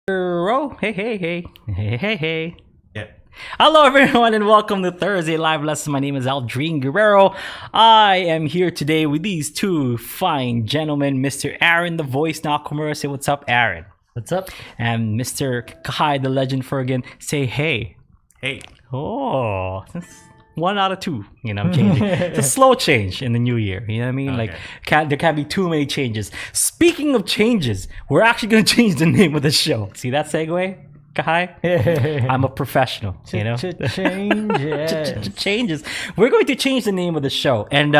Oh, hey. Yeah. Hello, everyone, and welcome to Thursday Live Lesson. My name is Aldrine Guerrero. I am here today with these two fine gentlemen, Mr. Aaron, the voice Nakamura. Say what's up, Aaron. What's up? And Mr. Kahai, the legend Fergan. Say hey. Hey. Oh, that's 1 out of 2. I'm changing. It's a slow change in the new year. You know what I mean? Okay. There can't be too many changes. Speaking of changes, we're actually going to change the name of the show. See that segue, Kahai? I'm a professional. Changes. We're going to change the name of the show, and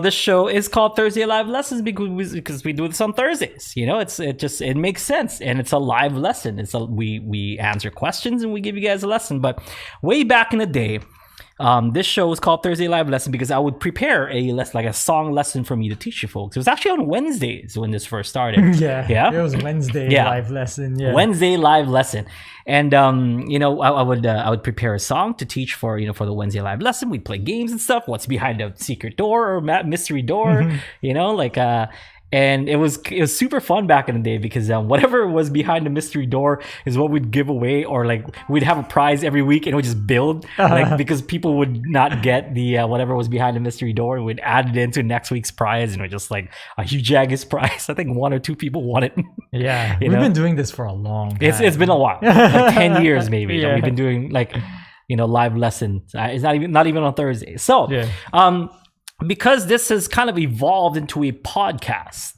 this show is called Thursday Live Lessons because we do this on Thursdays. It makes sense, and it's a live lesson. We answer questions and we give you guys a lesson. But way back in the day, this show was called Thursday Live Lesson because I would prepare a song lesson for me to teach you folks. It was actually on Wednesdays when this first started. Yeah. It was Wednesday live lesson. Yeah. Wednesday live lesson, and I would prepare a song to teach for the Wednesday live lesson. We'd play games and stuff. What's behind a secret door or mystery door? And it was super fun back in the day because whatever was behind the mystery door is what we'd give away, or we'd have a prize every week and it would just build because people would not get the whatever was behind the mystery door, and we'd add it into next week's prize, and it was just like a humongous prize. I think 1 or 2 people won it. Yeah, we've been doing this for a long time. It's been a while, like 10 years maybe. We've been doing live lessons. It's not even on Thursday. So because this has kind of evolved into a podcast,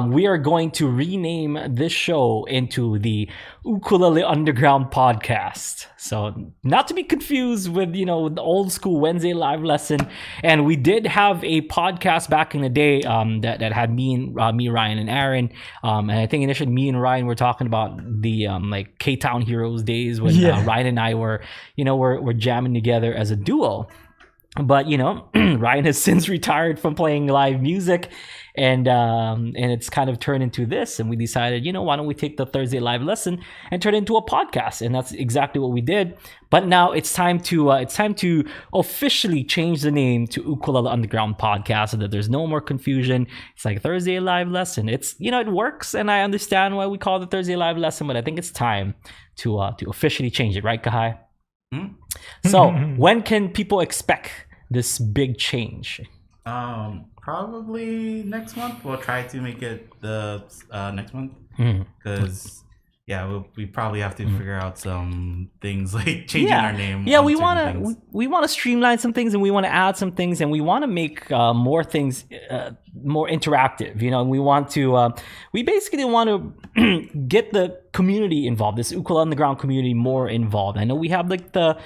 we are going to rename this show into the Ukulele Underground Podcast. So not to be confused with, the old school Wednesday live lesson. And we did have a podcast back in the day that had me, Ryan, and Aaron. And I think initially me and Ryan were talking about the K-Town Heroes days when Ryan and I were jamming together as a duo. But Ryan has since retired from playing live music, and it's kind of turned into this. And we decided, why don't we take the Thursday live lesson and turn it into a podcast? And that's exactly what we did. But now it's time to officially change the name to Ukulele Underground Podcast so that there's no more confusion. It's like Thursday live lesson. It's it works, and I understand why we call it the Thursday live lesson. But I think it's time to officially change it, right, Kahai? So when can people expect this big change? Probably next month. We'll try to make it the next month because we probably have to figure out some things like changing our name. Yeah, we want to streamline some things, and we want to add some things, and we want to make more things more interactive. We basically want to get the community involved, this Ukulele Underground community more involved. I know we have the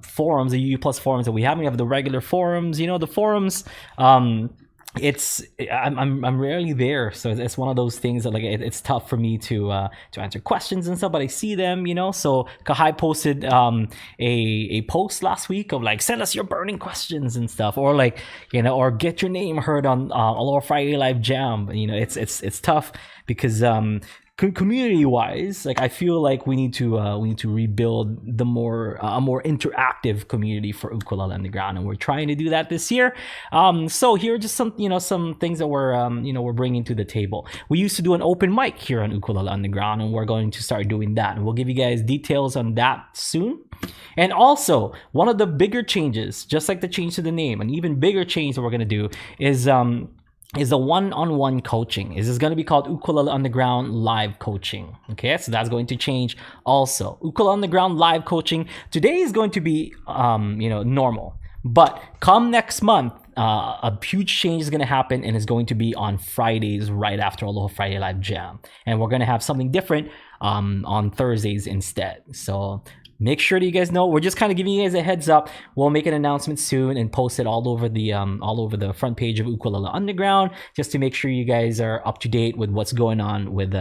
forums, the UU Plus forums that we have. We have the regular forums. The forums. I'm rarely there, so it's one of those things that it's tough for me to answer questions and stuff, but I see them, So Kahai posted a post last week of send us your burning questions and stuff, or or get your name heard on Aloha Friday Live Jam. It's tough because community wise, I feel like we need to rebuild a more interactive community for Ukulele Underground, and we're trying to do that this year. So here are just some things that we're bringing to the table. We used to do an open mic here on Ukulele Underground, and we're going to start doing that, and we'll give you guys details on that soon. And also, one of the bigger changes, just like the change to the name, an even bigger change that we're gonna do is the one-on-one coaching. This is going to be called Ukulele Underground Live Coaching. Okay, so that's going to change also. Ukulele Underground Live Coaching today is going to be normal, but come next month, a huge change is going to happen, and it's going to be on Fridays right after Aloha Friday Live Jam, and we're going to have something different on Thursdays instead. So make sure that you guys know. We're just kind of giving you guys a heads up. We'll make an announcement soon and post it all over the front page of Ukulele Underground, just to make sure you guys are up to date with what's going on with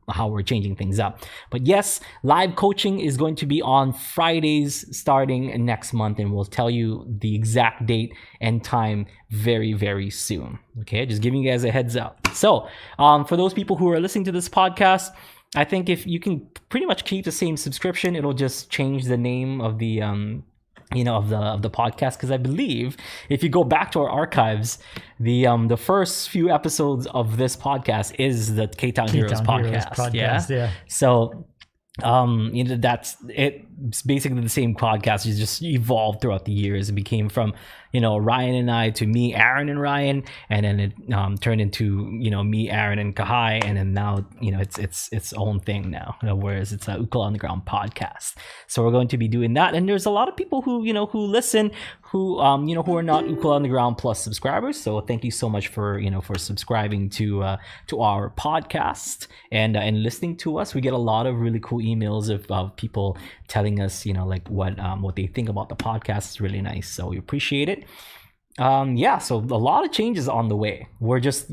how we're changing things up. But yes, live coaching is going to be on Fridays starting next month, and we'll tell you the exact date and time very, very soon. Okay, just giving you guys a heads up. So for those people who are listening to this podcast, I think if you can pretty much keep the same subscription, it'll just change the name of the of the podcast, because I believe if you go back to our archives, the first few episodes of this podcast is the K-Town Heroes podcast. Yeah. So that's it. It's basically the same podcast. It just evolved throughout the years. It became from Ryan and I to me, Aaron and Ryan, and then it turned into me, Aaron, and Kahai, and then now it's its own thing now. Whereas it's a Ukulele on the Ground podcast. So we're going to be doing that, and there's a lot of people who who listen, who who are not Ukulele on the Ground Plus subscribers. So thank you so much for for subscribing to our podcast and listening to us. We get a lot of really cool emails of people telling us what they think about the podcast. Is really nice, so we appreciate it. So a lot of changes on the way. We're just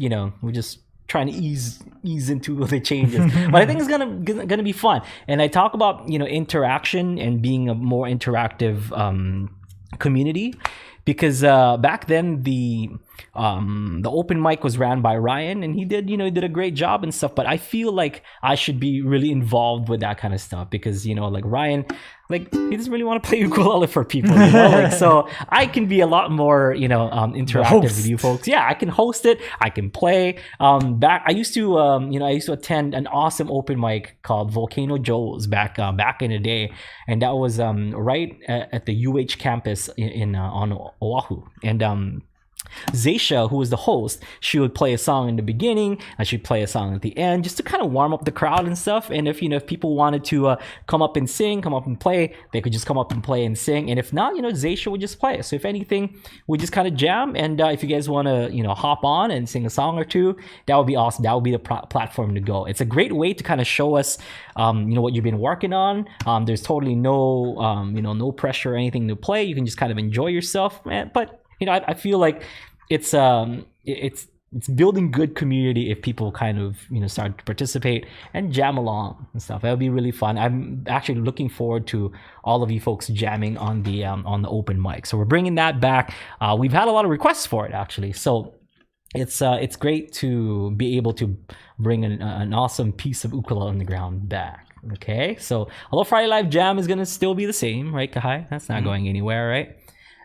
trying to ease into the changes, but I think it's gonna be fun. And I talk about interaction and being a more interactive community, because back then the open mic was ran by Ryan, and he did a great job and stuff, but I feel like I should be really involved with that kind of stuff, because like Ryan, he doesn't really want to play ukulele for people, so I can be a lot more interactive with you folks. I can host it, I can play. I used to attend an awesome open mic called Volcano Joe's back in the day, and that was right at the UH campus on Oahu. And Zaisha, who was the host, she would play a song in the beginning and she'd play a song at the end, just to kind of warm up the crowd and stuff. And if people wanted to come up and play, they could just come up and play and sing. And if not, Zaisha would just play. So if anything, we just kind of jam. And if you guys want to hop on and sing a song or two, that would be awesome. That would be the platform to go. It's a great way to kind of show us what you've been working on. There's totally no no pressure or anything to play. You can just kind of enjoy yourself, man. But I feel like it's building good community if people kind of start to participate and jam along and stuff. That'll be really fun. I'm actually looking forward to all of you folks jamming on the open mic. So we're bringing that back. We've had a lot of requests for it, actually. So it's great to be able to bring an awesome piece of ukulele on the ground back. Okay, so although Friday Live Jam is gonna still be the same, right, Kahai? That's not going anywhere, right?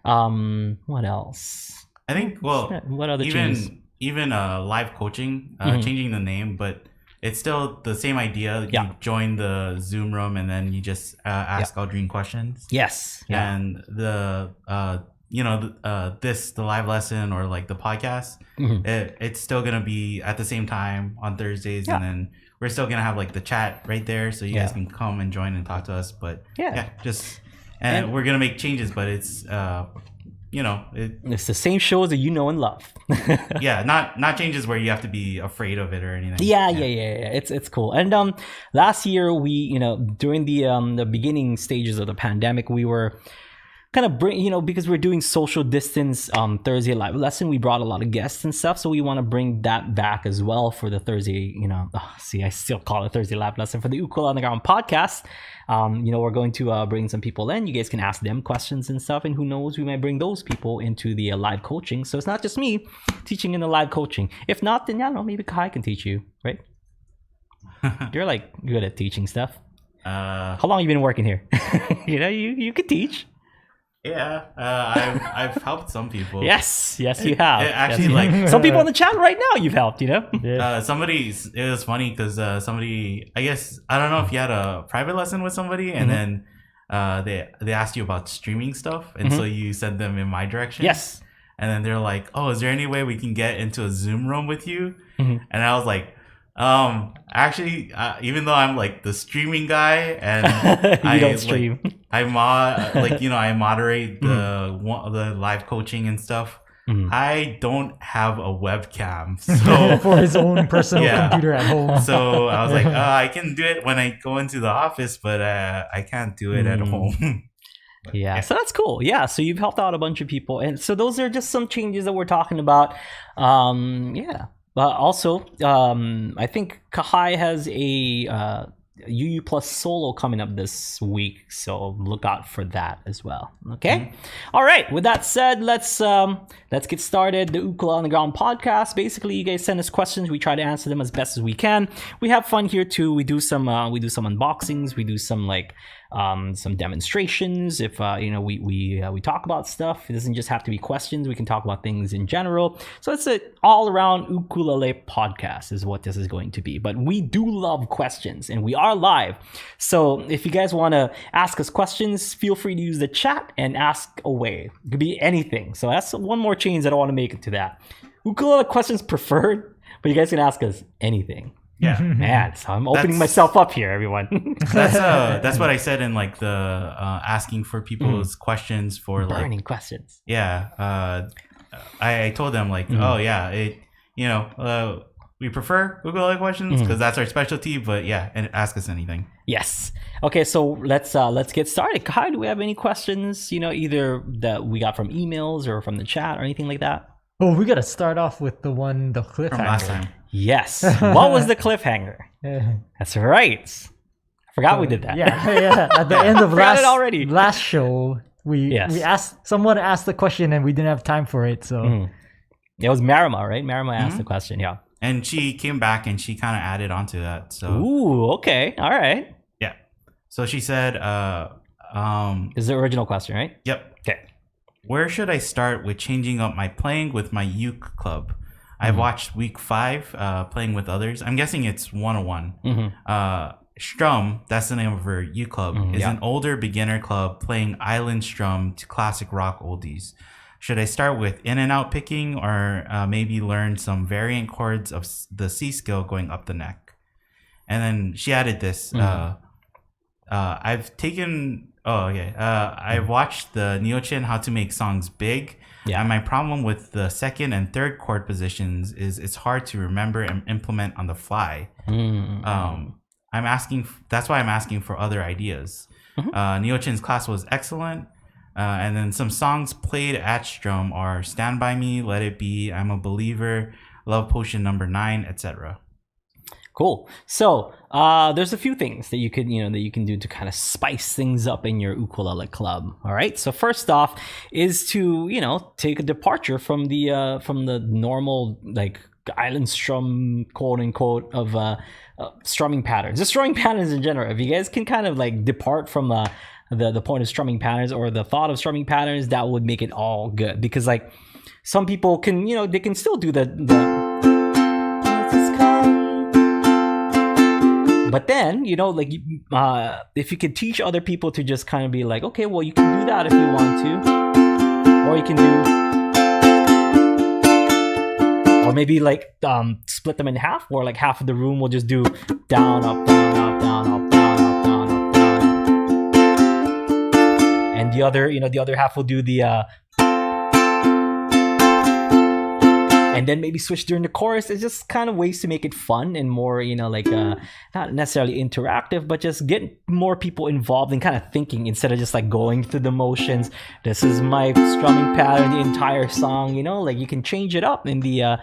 What else? I think what other changes? Even live coaching, changing the name, but it's still the same idea. You join the Zoom room and then you just ask Aldrine questions. Yes. And the the live lesson or the podcast, it's still gonna be at the same time on Thursdays, and then we're still gonna have the chat right there, so you guys can come and join and talk to us. But and we're gonna make changes, but it's it's the same shows that you know and love. not changes where you have to be afraid of it or anything. Yeah. It's cool. And last year we during the beginning stages of the pandemic, we were kind of because we're doing social distance Thursday live lesson, we brought a lot of guests and stuff, so we want to bring that back as well for the Thursday I still call it Thursday live lesson for the Ukulele on the Ground podcast. We're going to bring some people in. You guys can ask them questions and stuff, and who knows, we might bring those people into the live coaching, so it's not just me teaching in the live coaching. If not, then maybe Kai can teach you, right? You're good at teaching stuff. How long have you been working here? You could teach. Yeah, I've helped some people. Yes, you have. Actually, some people in the chat right now you've helped. It was funny because somebody, I guess, I don't know if you had a private lesson with somebody, and then they asked you about streaming stuff, and so you sent them in my direction. Yes, and then they're like, "Oh, is there any way we can get into a Zoom room with you?" And I was like, actually, even though I'm the streaming guy and I don't stream, I moderate the live coaching and stuff. I don't have a webcam, so for his own personal computer at home. So I was like, I can do it when I go into the office, but I can't do it at home. So that's cool. So you've helped out a bunch of people, and so those are just some changes that we're talking about. But also, I think Kahai has a UU Plus solo coming up this week, so look out for that as well. Okay, all right. With that said, let's get started. The Ukulele on the Ground podcast. Basically, you guys send us questions. We try to answer them as best as we can. We have fun here too. We do some unboxings. We do some some demonstrations. If we talk about stuff, it doesn't just have to be questions. We can talk about things in general. So it's an all-around ukulele podcast is what this is going to be. But we do love questions, and we are live. So if you guys want to ask us questions, feel free to use the chat and ask away. It could be anything. So that's one more change that I want to make it to that. Ukulele questions preferred, but you guys can ask us anything. Yeah, man. So I'm opening myself up here, everyone. That's what I said in like the asking for people's questions for burning questions. Yeah, I told them like, oh yeah, we prefer ukulele questions because that's our specialty. But yeah, and ask us anything. Yes. Okay, so let's get started. Kai, do we have any questions? Either that we got from emails or from the chat or anything like that. Oh, we gotta start off with the cliffhanger from last time. Yes. What was the cliffhanger? That's right. I forgot we did that. Yeah. At the end of last show, someone asked the question and we didn't have time for it. So it was Marima, right? Marima asked the question. Yeah. And she came back and she kind of added onto that. So. Ooh. Okay. All right. Yeah. So she said, this is the original question, right? Yep. Okay. Where should I start with changing up my playing with my uke club? I've watched week 5 playing with others. I'm guessing it's 101. Strum, that's the name of her uke club, is an older beginner club playing Island Strum to classic rock oldies. Should I start with in and out picking or maybe learn some variant chords of the C scale going up the neck? And then she added this. I've watched the Neo-Chin How to Make Songs Big. Yeah. And my problem with the second and third chord positions is it's hard to remember and implement on the fly. That's why I'm asking for other ideas. Neo-Chin's class was excellent. And then some songs played at Strum are Stand By Me, Let It Be, I'm a Believer, Love Potion Number 9, etc. Cool. So there's a few things that you could do to kind of spice things up in your ukulele club. All right. So first off is to take a departure from the normal like Island Strum quote unquote of strumming patterns. The strumming patterns in general. If you guys can kind of like depart from the point of strumming patterns or the thought of strumming patterns, that would make it all good. Because like some people can they can still do the but then, if you could teach other people to just kind of be like, okay, well, you can do that if you want to, or you can do, or maybe like split them in half, where like half of the room will just do down, up, down, up, down, up, down, up, down, up, down, up, and the other half will do the. And then maybe switch during the chorus. It's just kind of ways to make it fun and more, not necessarily interactive, but just get more people involved in kind of thinking instead of just like going through the motions. This is my strumming pattern the entire song, like you can change it up in the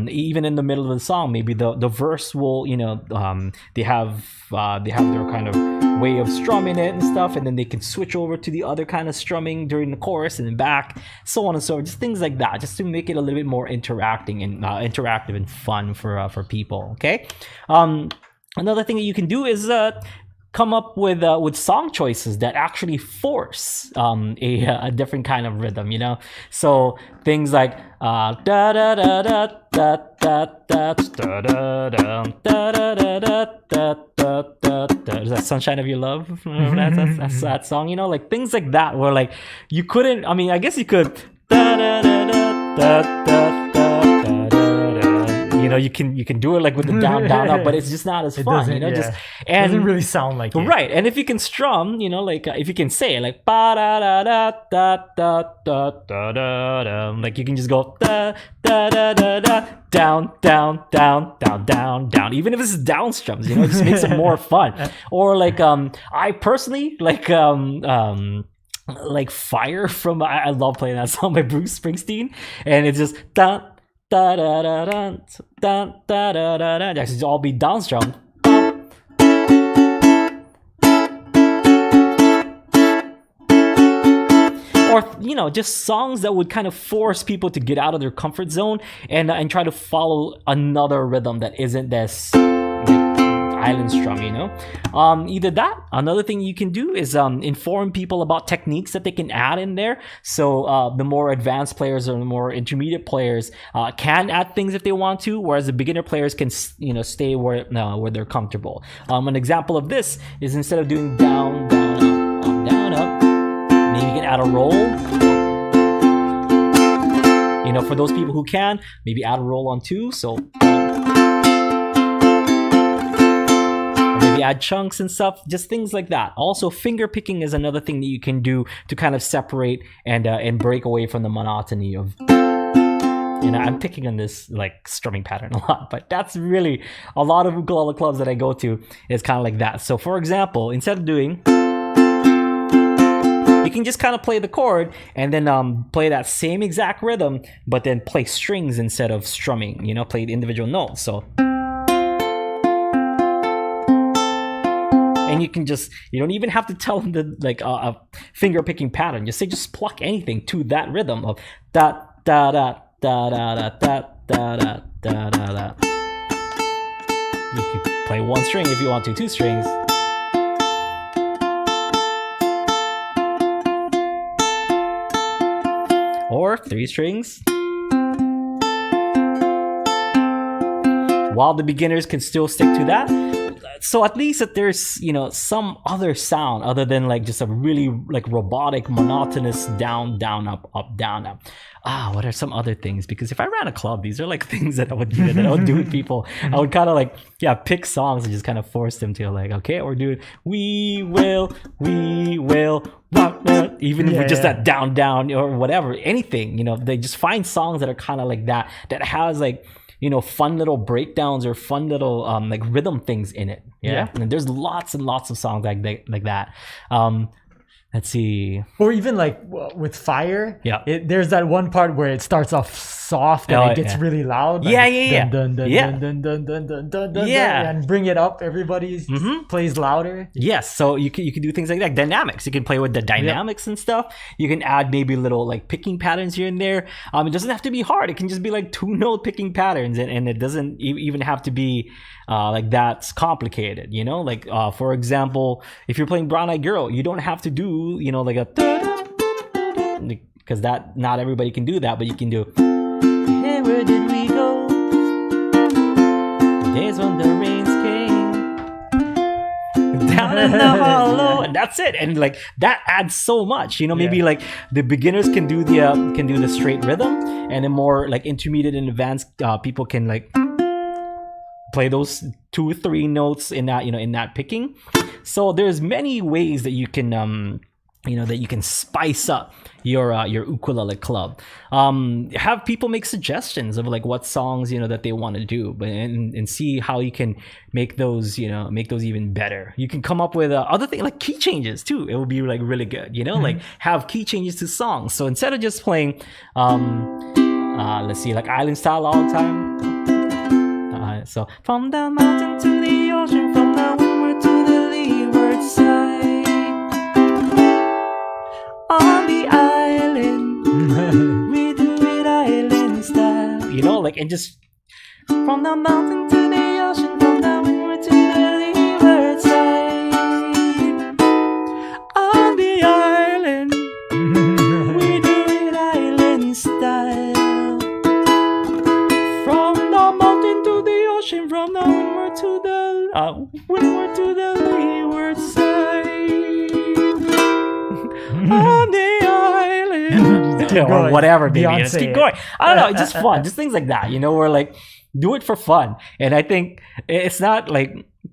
even in the middle of the song. Maybe the verse will, they have their kind of way of strumming it and stuff, and then they can switch over to the other kind of strumming during the chorus and then back, so on and so forth. Just things like that, just to make it a little bit more interactive and fun for people. Okay. Another thing that you can do is come up with song choices that actually force a different kind of rhythm, so things like da da da da da da da da da da da da da. Is that Sunshine of Your Love? That's that song, like things like that where like you couldn't, I guess you could da da da da da da da da. You can do it like with the down up, but it's just not as fun. It doesn't really sound like it. Right. And if you can strum, like if you can say like ba da da da da da da da da da, like you can just go da da da da da down down down down down down. Even if it's down strums, it just makes it more fun. Or like I personally like Fire from I love playing that song by Bruce Springsteen, and it's just da da da da da da da da da da. That should all be down strum. Or just songs that would kind of force people to get out of their comfort zone and try to follow another rhythm that isn't this. I Island Strum, either that. Another thing you can do is inform people about techniques that they can add in there. So the more advanced players or the more intermediate players can add things if they want to, whereas the beginner players can stay where they're comfortable. An example of this is instead of doing down, down, up, down, up, maybe you can add a roll. For those people who can, maybe add a roll on 2. So maybe add chunks and stuff, just things like that. Also, finger picking is another thing that you can do to kind of separate and break away from the monotony of. I'm picking on this like strumming pattern a lot, but that's really a lot of ukulele clubs that I go to is kind of like that. So for example, instead of doing, you can just kind of play the chord and then play that same exact rhythm, but then play strings instead of strumming, play the individual notes. So, and you can you don't even have to tell them a finger picking pattern. Just pluck anything to that rhythm of da da da da da da da da da da da. You can play 1 string if you want to, 2 strings. Or 3 strings. While the beginners can still stick to that. So at least that there's, some other sound other than like just a really like robotic, monotonous down, down, up, down, up. What are some other things? Because if I ran a club, these are like things that I would do with people. I would kind of pick songs and just kind of force them to okay, we're doing we will, even if we're just that down, down or whatever, anything, they just find songs that are kind of like that has fun little breakdowns or fun little rhythm things in it. Yeah. And there's lots and lots of songs like that. Let's see. Or even with Fire. Yeah. There's that one part where it starts off soft and it gets really loud. Yeah. Dun, dun, dun, dun, dun, dun, dun, dun, dun, and bring it up. Everybody plays louder. Yes. So you can do things like that. Dynamics. You can play with the dynamics and stuff. You can add maybe little picking patterns here and there. It doesn't have to be hard. It can just be 2-note picking patterns, and it doesn't even have to be that's complicated. For example, if you're playing Brown Eyed Girl, you don't have to do because that not everybody can do that, but you can do. Hey, where did we go? The days when the rains came down in the hollow, and that's it. And that adds so much. Maybe the beginners can do the straight rhythm, and the more intermediate and advanced people can play those 2 or 3 notes in that in that picking. So there's many ways that you can that you can spice up your ukulele club. Have people make suggestions of what songs that they want to do, and see how you can make those even better. You can come up with other things like key changes too. It will be really good. Have key changes to songs. So instead of just playing let's see, Island Style all the time. So from the mountain to the ocean, from the windward to the leeward side, on the island, we do it island style. And just from the mountain to the ocean, from the windward to the leeward side, on the island, we do it island style. From the mountain to the ocean, from the windward to the leeward side, on the island, or whatever, maybe. Just keep going. I don't know, it's just fun, just things like that. Where do it for fun. And I think it's not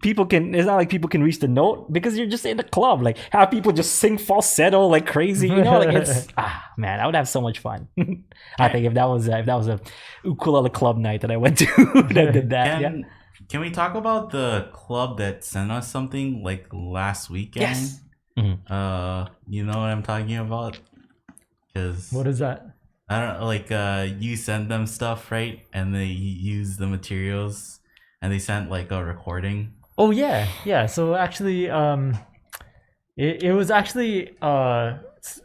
people can reach the note because you're just in the club. Have people just sing falsetto like crazy. It's man, I would have so much fun. I think if that was a ukulele club night that I went to that did that. Can we talk about the club that sent us something last weekend? Yes. You know what I'm talking about? Because what is that? I don't know, you send them stuff, right? And they use the materials, and they sent a recording. Oh yeah. So actually, it was actually a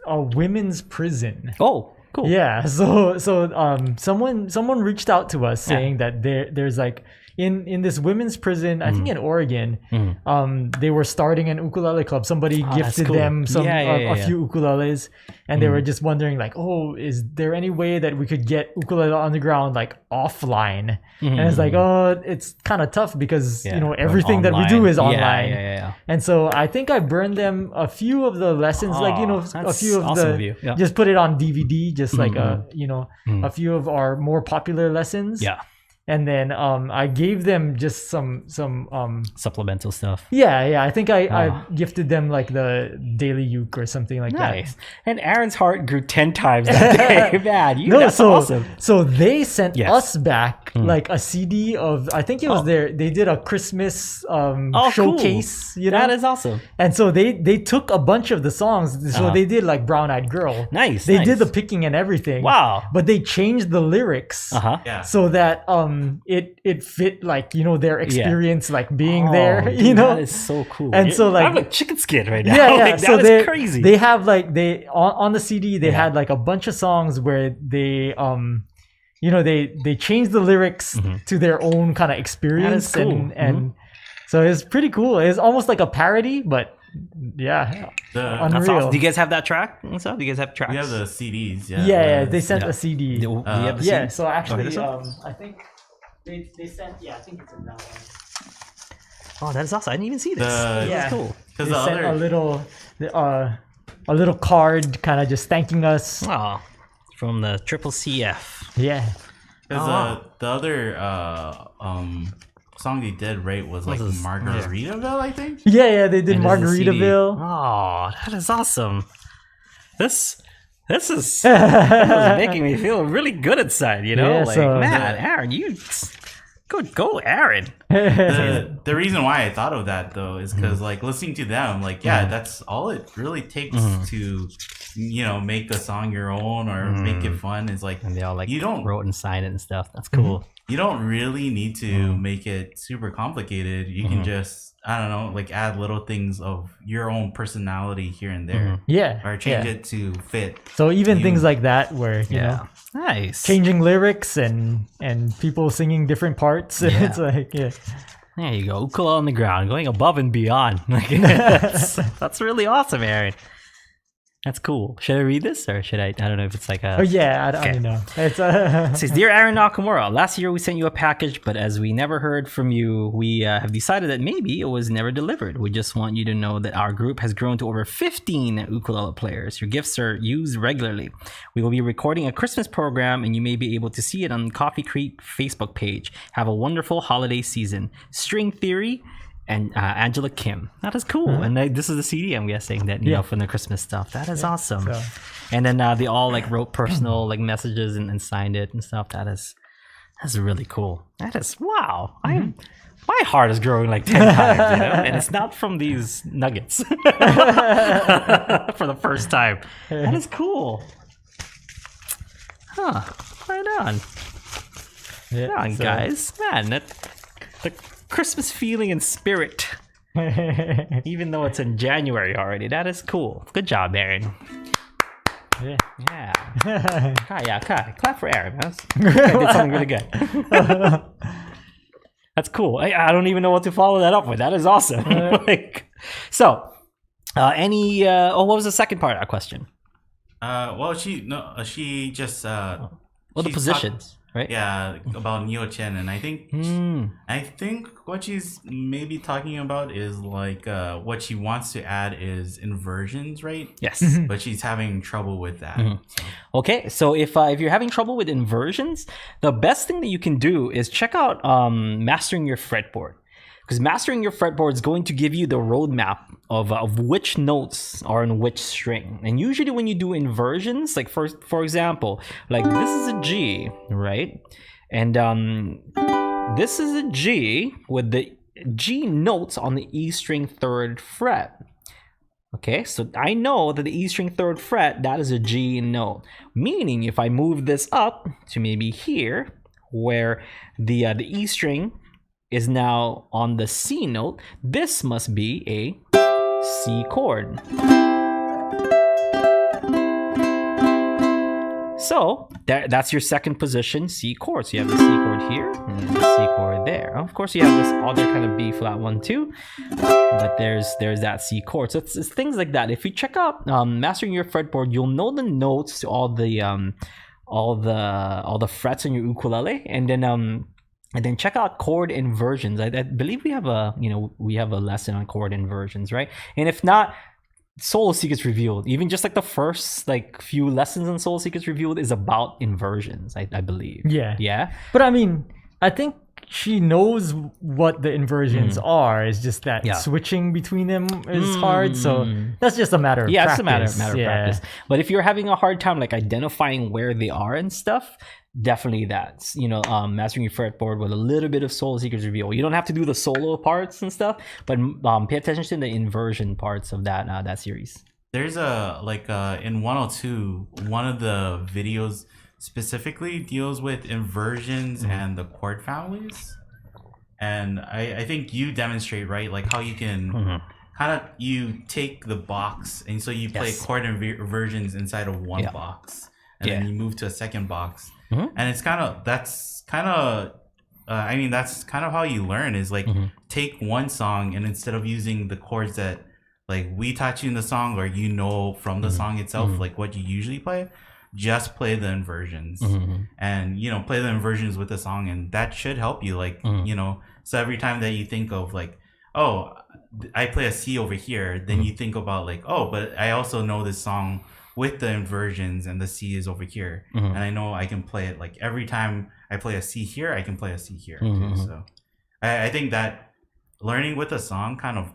women's prison. Oh, cool. Yeah. So someone reached out to us saying that there's in this women's prison, I think in Oregon, they were starting an ukulele club. Somebody gifted them a few ukuleles, and they were just wondering like, oh, is there any way that we could get Ukulele Underground like offline? And it's like, oh, it's kind of tough because you know everything that we do is online. And so I think I burned them a few of the lessons, like you know, a few of awesome just put it on DVD, just like you know, a few of our more popular lessons. Yeah. And then I gave them just some supplemental stuff. Yeah. I think I gifted them like the Daily Uke or something like that. Nice. And Aaron's heart grew 10 times that day. Man, that's awesome. So they sent us back like a CD of, I think it was they did a Christmas showcase. Cool. You know? That is awesome. And so they took a bunch of the songs. So they did like Brown Eyed Girl. Nice. They did the picking and everything. Wow. But they changed the lyrics so that it fit like, you know, their experience like being there, you know. That is so cool. And so like I'm like chicken skin right now. Yeah. Like, so that is crazy. They have like on the CD they had like a bunch of songs where they you know, they changed the lyrics to their own kind of experience. That is cool. And so it's pretty cool. It's almost like a parody, but unreal. Awesome. Do you guys have that track? So do you guys have tracks? We have the CDs. Yeah, they sent a CD. Do you have the CD? So actually I think they sent, I think it's in that one. Oh, that is awesome. I didn't even see this. That's cool. They sent a little card kind of just thanking us. Oh, from the Triple CF. Yeah. Because the other song they did, right, was like Margaritaville, I think? Yeah, they did Margaritaville. Oh, that is awesome. This is making me feel really good inside, you know? Man, Aaron, you go, Aaron. The reason why I thought of that though is because like listening to them, like that's all it really takes to, you know, make a song your own or make it fun. Is like, and they all like you don't wrote and signed it and stuff. That's cool. You don't really need to make it super complicated. You can just, I don't know, like add little things of your own personality here and there. Yeah. Or change it to fit. So even things like that where, you know, nice. Changing lyrics and people singing different parts. It's like, there you go. Ukulele on the ground, going above and beyond. That's really awesome, Aaron. That's cool. Should I read this or should I don't know if it's like a... Oh yeah, I don't know. It's It says, Dear Aaron Nakamura, last year we sent you a package, but as we never heard from you, we have decided that maybe it was never delivered. We just want you to know that our group has grown to over 15 ukulele players. Your gifts are used regularly. We will be recording a Christmas program and you may be able to see it on Coffee Creek Facebook page. Have a wonderful holiday season. String Theory and Angela Kim. That is cool. And this is the CD, I'm guessing, that you know, from the Christmas stuff. That is awesome. So. And then they all like wrote personal like messages and signed it and stuff. That's really cool. That is wow. My heart is growing like 10 times, you know? And it's not from these nuggets for the first time. That is cool. Huh. Right on. Right on, guys. Man, the Christmas feeling and spirit. Even though it's in January already. That is cool. Good job, Aaron. Yeah. Clap for Aaron. He did something really good. That's cool. I don't even know what to follow that up with. That is awesome. What was the second part of that question? She just the positions. Right? Yeah, about Neo Chen, and I think what she's maybe talking about is like what she wants to add is inversions, right? Yes. But she's having trouble with that. So. Okay, so if you're having trouble with inversions, the best thing that you can do is check out Mastering Your Fretboard. Because Mastering Your Fretboard is going to give you the roadmap of which notes are in which string. And usually when you do inversions, like for example, like this is a G, right? And this is a G with the G notes on the E string 3rd fret. Okay, so I know that the E string 3rd fret, that is a G note. Meaning if I move this up to maybe here, where the E string is now on the C note, this must be a C chord. So that's your second position C chord. So you have the C chord here and the C chord there. Of course, you have this other kind of B flat one too, but there's that C chord. So it's things like that. If you check out Mastering Your Fretboard, you'll know the notes to all the frets in your ukulele, and then check out chord inversions. I believe we have a lesson on chord inversions, right? And if not, Solo Secrets Revealed, even just like the first like few lessons in Solo Secrets Revealed is about inversions, I believe. Yeah. But I mean, I think she knows what the inversions are. It's just that switching between them is hard. So that's just a matter of practice. It's a matter of practice. But if you're having a hard time like identifying where they are and stuff, definitely that's Mastering Your Fretboard with a little bit of Solo Secrets Reveal. You don't have to do the solo parts and stuff, but pay attention to the inversion parts of that series. There's in 102, one of the videos specifically deals with inversions and the chord families, and I think you demonstrate, right, like how you can kind of you take the box, and so you play chord inversions inside of one box, and then you move to a second box. And it's that's kind of how you learn, is like take one song, and instead of using the chords that like we taught you in the song, or from the song itself, like what you usually play, just play the inversions, and play the inversions with the song, and that should help you, like so every time that you think of like, oh, I play a C over here, then you think about like, oh, but I also know this song with the inversions, and the C is over here, and I know I can play it, like every time I play a C here, I can play a C here too. So I think that learning with a song kind of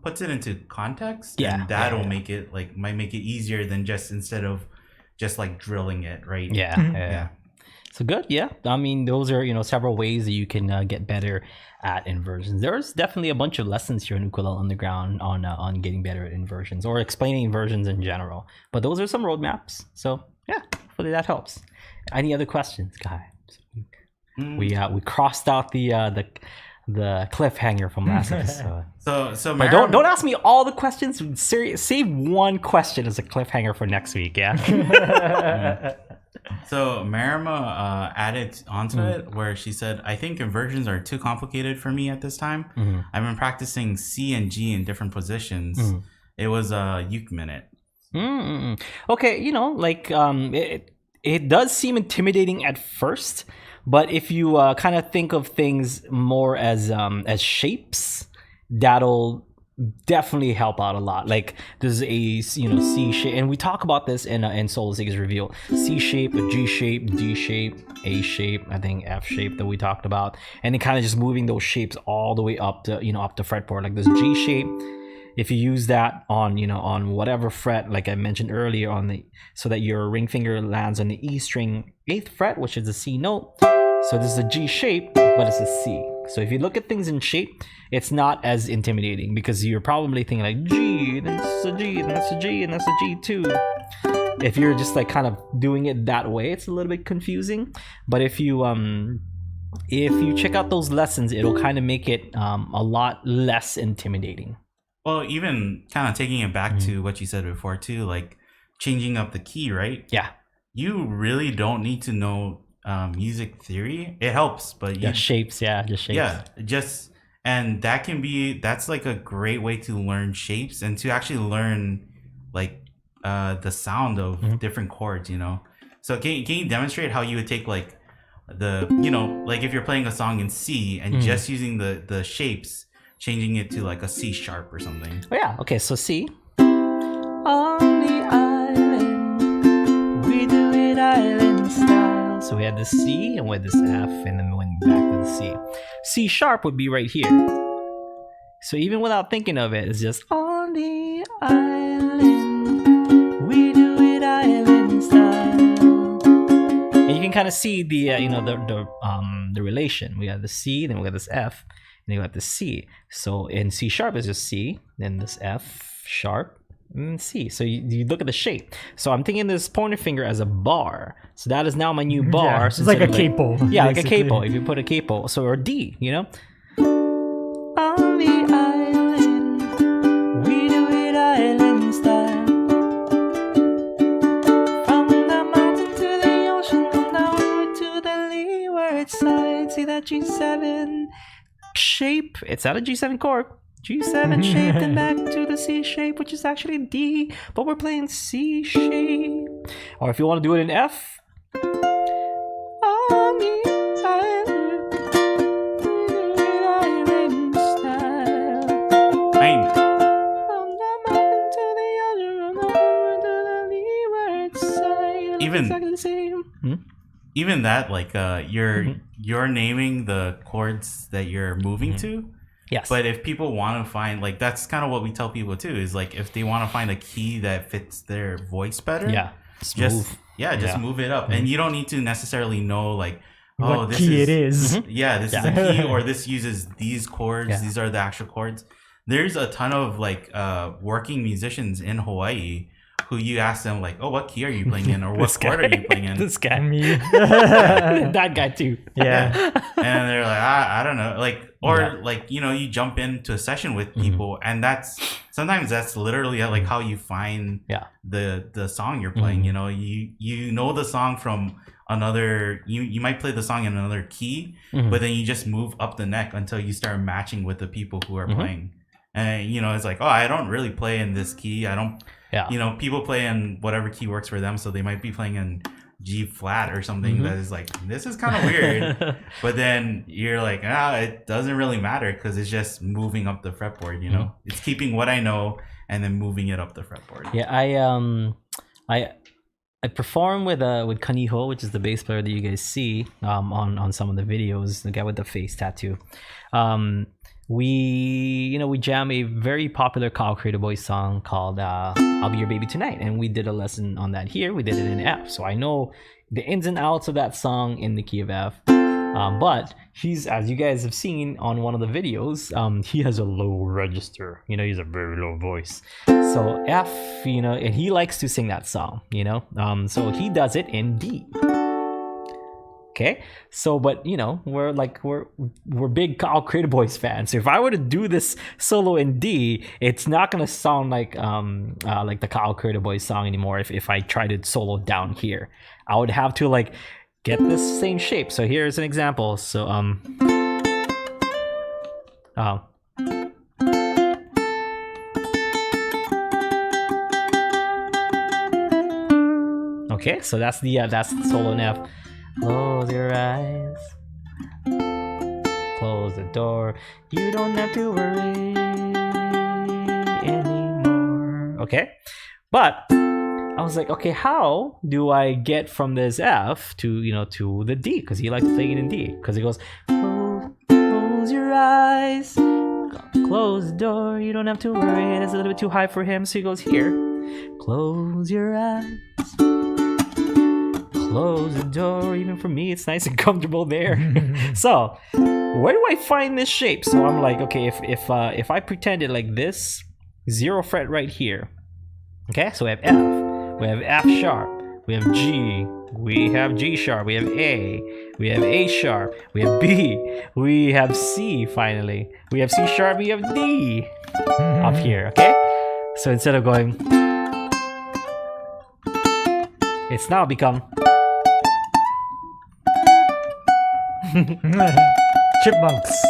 puts it into context, and that'll make it might make it easier than instead of just like drilling it, right? Yeah. So good. Yeah, I mean, those are several ways that you can get better at inversions. There's definitely a bunch of lessons here in Ukulele Underground on getting better at inversions, or explaining inversions in general. But those are some roadmaps. So yeah, hopefully that helps. Any other questions, guys? We crossed out the cliffhanger from last episode. So but don't ask me all the questions. Save one question as a cliffhanger for next week. Yeah. So Marima added onto it where she said, I think inversions are too complicated for me at this time. I've been practicing C and G in different positions. It was a uke minute. Okay, it does seem intimidating at first, but if you kind of think of things more as shapes, that'll definitely help out a lot. Like there's a C shape, and we talk about this in Solo Secrets Reveal. C shape, a G shape, D shape, A shape, I think F shape that we talked about, and then kind of just moving those shapes all the way up to up the fretboard. Like this G shape, if you use that on whatever fret, like I mentioned earlier, so that your ring finger lands on the E string 8th fret, which is the C note. So this is a G shape, but it's a C. So if you look at things in shape, it's not as intimidating, because you're probably thinking like G, then this is a G, and that's a G, and that's a G too. If you're just like kind of doing it that way, it's a little bit confusing. But if you check out those lessons, it'll kind of make it a lot less intimidating. Well, even kind of taking it back to what you said before too, like changing up the key, right? Yeah. You really don't need to know music theory. It helps, but just shapes. Yeah, and that's like a great way to learn shapes and to actually learn like the sound of different chords, So can you demonstrate how you would take like the like if you're playing a song in C and just using the shapes, changing it to like a C sharp or something? Oh yeah, okay, so C. On the island, we do it island style. So we had the C and we had this F, and then we went back to the C. C sharp would be right here. So even without thinking of it, it's just on the island, we do it island style. And you can kind of see the the relation. We have the C, then we have this F, and then we have the C. So in C sharp is just C, then this F sharp, and C. So you look at the shape. So I'm thinking this pointer finger as a bar. So that is now my new bar. Yeah, it's like a capo. Yeah, like a capo. If you put a capo, so or D, On the island, we do it island style. From the mountain to shape. It's not a G7 chord. G7 shape, then back to the C shape, which is actually D, but we're playing C shape. Or if you want to do it in F, even that, like you're naming the chords that you're moving to. Yes. But if people want to find, like, that's kind of what we tell people too, is like if they want to find a key that fits their voice better, just move it up. And you don't need to necessarily know like, what key it is. Yeah, this is a key, or this uses these chords. Yeah. These are the actual chords. There's a ton of like working musicians in Hawaii who you ask them like, oh, what key are you playing in, or what chord are you playing in? This guy, me, that guy too. Yeah. And they're like, I don't know, like, or like, you know, you jump into a session with people, and sometimes that's literally like how you find the song you're playing. You know, you know the song from another, you might play the song in another key, but then you just move up the neck until you start matching with the people who are playing. And you know, it's like, oh, I don't really play in this key. I don't. Yeah. You know, people play in whatever key works for them, so they might be playing in G flat or something that is like, this is kind of weird. But then you're like, it doesn't really matter because it's just moving up the fretboard. You know, it's keeping what I know and then moving it up the fretboard. Yeah, I perform with Kaniho, which is the bass player that you guys see on some of the videos, the guy with the face tattoo. We jam a very popular Kyle Creative Boys song called I'll Be Your Baby Tonight, and we did a lesson on that here. We did it in F, so I know the ins and outs of that song in the key of F. But he's, as you guys have seen on one of the videos, he has a low register. You know, he's a very low voice. So F, you know, and he likes to sing that song, you know. So he does it in D. Okay, so but you know, we're big Kyle Creative Boys fans. So if I were to do this solo in D, it's not gonna sound like the Kyle Creative Boys song anymore. If I try to solo down here, I would have to like get this same shape. So here's an example. So okay, so that's the solo in F. Close your eyes, close the door, you don't have to worry anymore. Okay, but I was like, okay, how do I get from this F to the D? Because he likes playing it in D. Because he goes, close your eyes, close the door, you don't have to worry. It's a little bit too high for him, so he goes here. Close your eyes, close the door. Even for me, it's nice and comfortable there. So where do I find this shape? So I'm like, okay, if I pretend it like this, 0 fret right here. Okay, so we have F, we have F sharp, we have G, we have G sharp, we have A, we have A sharp, we have B, we have C finally, we have C sharp, we have D up here. Okay, so instead of going, it's now become chipmunks.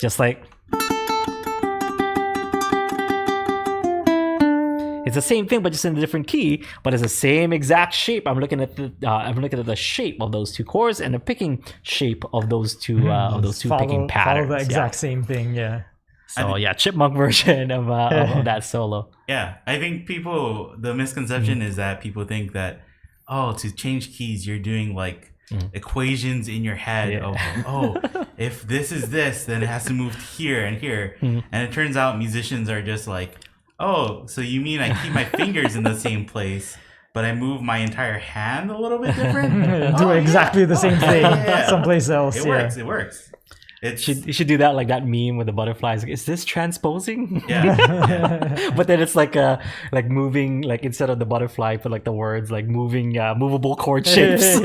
Just like, it's the same thing, but just in a different key. But it's the same exact shape. I'm looking at the shape of those two chords and the picking shape of those two picking patterns. Follow the exact same thing, yeah. So yeah, chipmunk version of that solo. Yeah, I think the misconception is that people think that, to change keys, you're doing like equations in your head of, if this is this, then it has to move here and here. And it turns out musicians are just like, so you mean I keep my fingers in the same place, but I move my entire hand a little bit different? Do exactly the same thing someplace else. It works. You should do that, like that meme with the butterflies. Like, is this transposing? Yeah. But then it's like moving, like instead of the butterfly, put like the words like moving, movable chord shapes.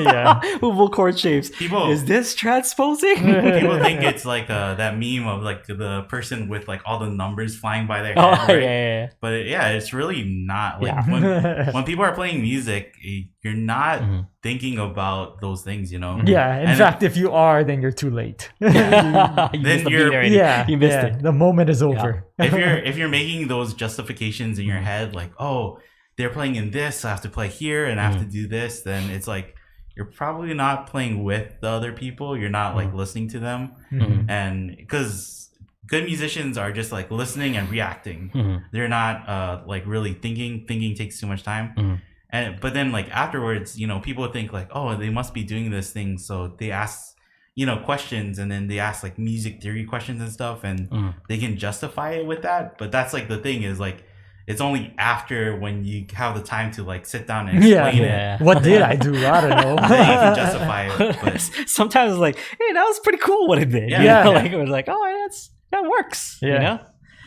Movable chord shapes. Is this transposing? People think it's like that meme of like the person with like all the numbers flying by their head. Right? Yeah. But it's really not. Like when people are playing music, you're not thinking about those things, you know. Yeah. In fact, if you are, then you're too late. You missed it. The moment is over. If you're making those justifications in your head, like, oh, they're playing in this, I have to play here, and I have to do this, then it's like you're probably not playing with the other people. You're not like listening to them, and because good musicians are just like listening and reacting. They're not like really thinking. Thinking takes too much time. But then like afterwards, you know, people think like, oh, they must be doing this thing, so they ask, you know, questions, and then they ask like music theory questions and stuff, and they can justify it with that. But that's like the thing is like, it's only after when you have the time to like sit down and explain it. What did I do? I don't know. Then you can justify it. But sometimes it's like, hey, that was pretty cool what it did. Like it was like, oh, that works. You know?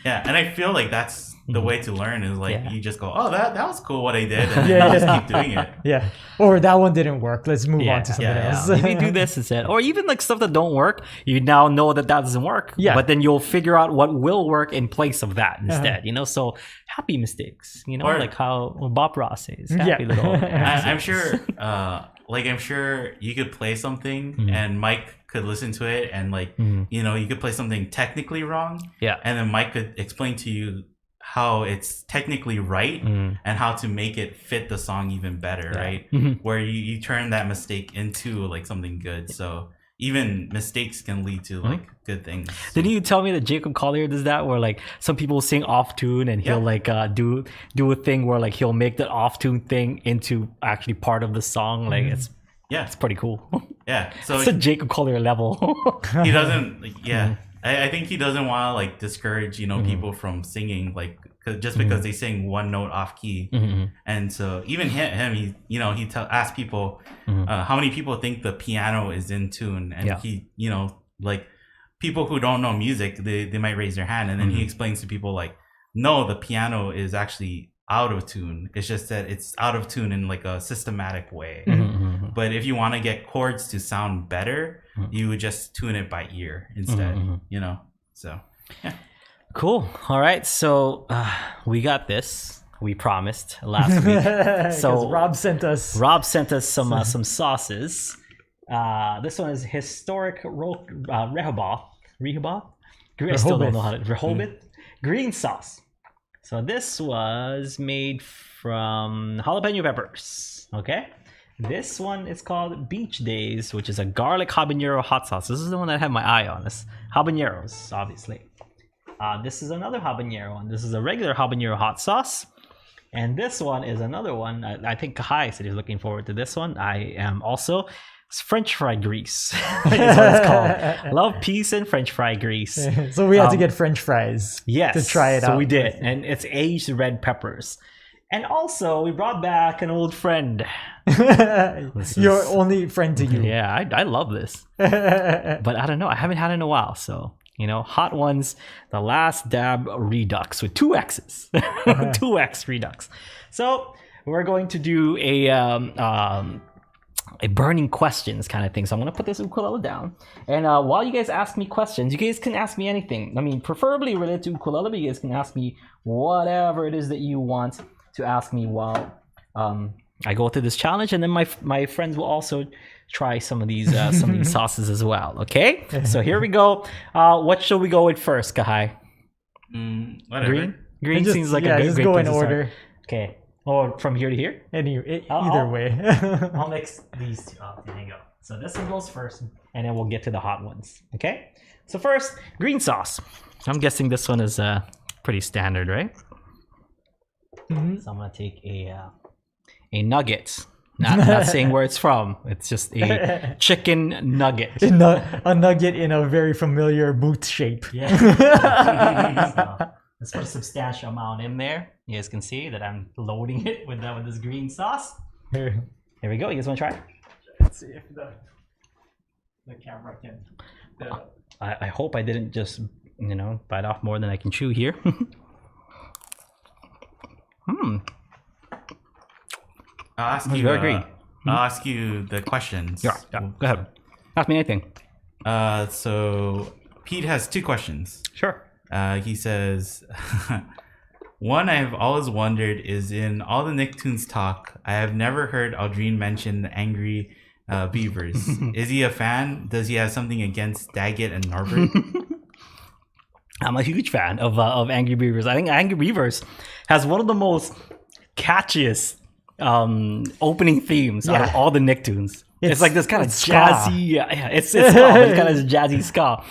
Yeah, and I feel like that's the way to learn is like you just go, oh, that was cool what I did, and then you just keep doing it. Yeah, or that one didn't work. Let's move on to something else. Maybe do this instead, or even like stuff that don't work. You now know that doesn't work. But then you'll figure out what will work in place of that instead. You know, so happy mistakes. You know, or, like how Bob Ross says, happy little. I'm sure. I'm sure you could play something and Mike could listen to it and like you know, you could play something technically wrong. And then Mike could explain to you how it's technically right and how to make it fit the song even better, right? Where you turn that mistake into like something good. So even mistakes can lead to like good things. Didn't you tell me that Jacob Collier does that, where like some people sing off tune and he'll like do a thing where like he'll make that off tune thing into actually part of the song? Like it's pretty cool. So it's a Jacob Collier level. He doesn't I think he doesn't want to like discourage, you know, people from singing like just because they sing one note off key. And so even him he, you know, he asks people how many people think the piano is in tune, and he, you know, like people who don't know music, they might raise their hand, and then he explains to people like, no, the piano is actually out of tune. It's just that it's out of tune in like a systematic way. But if you want to get chords to sound better, you would just tune it by ear instead, you know? So, Cool. All right. So we got this. We promised last week. So Rob sent us some sauces. This one is historic Rehoboth. I still don't know how to Rehoboth green sauce. So this was made from jalapeno peppers. Okay. This one is called Beach Days, which is a garlic habanero hot sauce. This is the one that I had my eye on. This habaneros, obviously. This is another habanero one. This is a regular habanero hot sauce. And this one is another one. I think Kahai said he's looking forward to this one. I am also. It's French fry grease. That's what it's called. Love, peace, and French fry grease. So we had to get French fries. Yes. To try it out. So we did. And it's aged red peppers. And also, we brought back an old friend. Your only friend to you. Yeah, I love this. But I don't know. I haven't had it in a while. So, you know, Hot Ones, the Last Dab Redux with 2 X's. 2X Redux. So, we're going to do a burning questions kind of thing. So I'm going to put this ukulele down. And while you guys ask me questions, you guys can ask me anything. I mean, preferably related to ukulele, but you guys can ask me whatever it is that you want to ask me while I go through this challenge. And then my friends will also try some of these sauces as well. Okay? So here we go. What shall we go with first, Kahai? Whatever. Green seems like a just great go place in to order. Start. Okay. Or from here to here? Either way. I'll mix these two up. There you go. So this one goes first, and then we'll get to the hot ones. Okay? So first, green sauce. I'm guessing this one is pretty standard, right? Mm-hmm. So I'm going to take a nugget. Not saying where it's from. It's just a chicken nugget. A nugget in a very familiar boot shape. Yeah. So, let's put a substantial amount in there. You guys can see that I'm loading it with this green sauce. Here we go. You guys want to try? Let's see if the camera can I hope I didn't just bite off more than I can chew here. I'll ask you. I'll ask you the questions. Yeah. Go ahead. Ask me anything. So Pete has 2 questions. Sure. He says, one I've always wondered is in all the Nicktoons talk, I have never heard Aldrine mention the Angry Beavers. Is he a fan? Does he have something against Daggett and Norbert? I'm a huge fan of Angry Beavers. I think Angry Beavers has one of the most catchiest opening themes out of all the Nicktoons. It's like this kind of jazzy, it's ska, but it's kind of jazzy ska.